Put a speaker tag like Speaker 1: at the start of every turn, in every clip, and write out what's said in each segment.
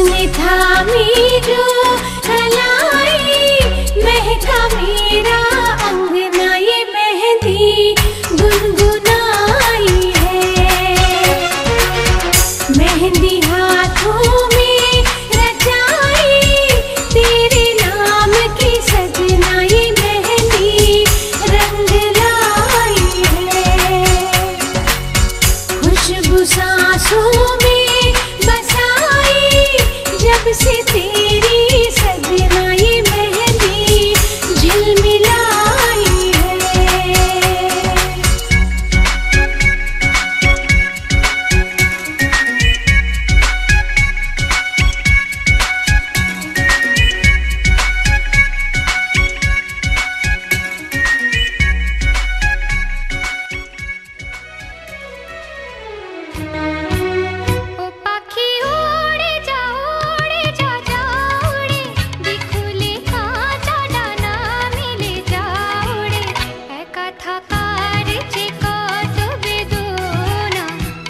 Speaker 1: उसने थामी जो कलाई, महका मेरा अंगना ये मेहंदी गुनगुनाई है। मेहंदी हाथों में रचाई, तेरे नाम की सजना ये मेहंदी रंग लाई है। खुशबू सांसों में बसाई, जब से तेरी सजना ये मेहंदी झिलमिलाई है। ओ पाखी उड़े जा जा उड़े, दिखुले कांचा डाना मिले जा उड़े। एका थाकार जे कत बेदना,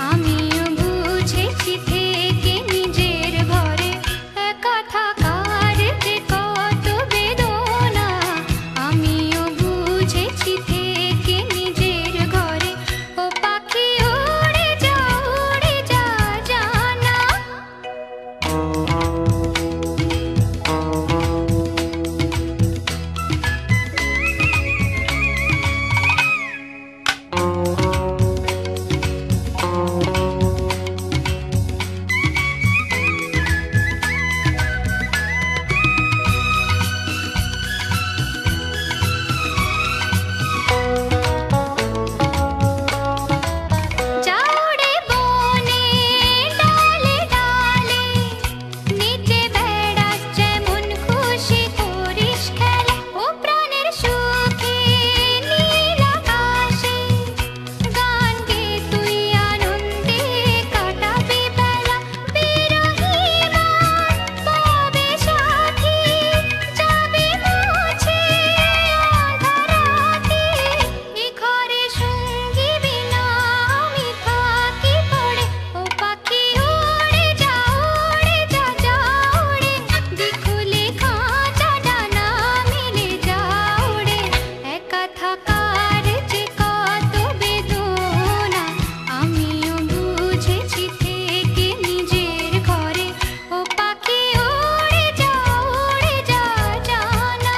Speaker 1: आमिও বুঝেছি থেকে নিজের ঘরে। একা থাকার যে কত বেদনা, আমিও বুঝেছি থেকে নিজের ঘরে। ও পাখি উড়ে যা জানা। जाऊड़े बोने डाले डाले, नीचे बेड़ास जेमन खुशी करिस खेला। ओ प्राणेर सुखे नील आकाशे, गान गे तुई आनंदे काटाबি बेला। বিরহী মন পাবে সাথী, যাবে মুছে আধারাতে। এ ঘরে সঙ্গী বিনা আমি থাকি পড়ে। ও পাখি উড়ে যা যা উড়ে, দিখুলে কাঁচা ডানা মিলে যা উড়ে। একা থাকার যে কত বেদনা, আমিও বুঝেছি থেকে নিজের ঘরে। ও পাখি উড়ে যা জানা।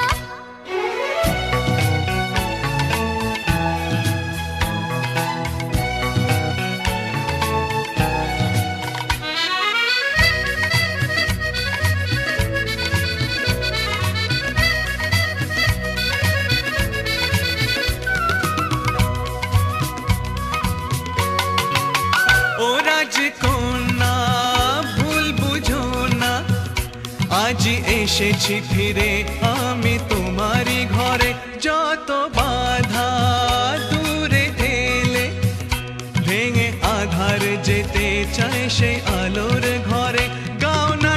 Speaker 2: ও রাজকন্যা ভুল বুঝো না, আজ এসেছি ফিরে আমি তোমারই ঘরে। যত বাধা দূরে ঠেলে, ভেঙে আধার যেতে চায় সেই আলোর ঘরে। গাও না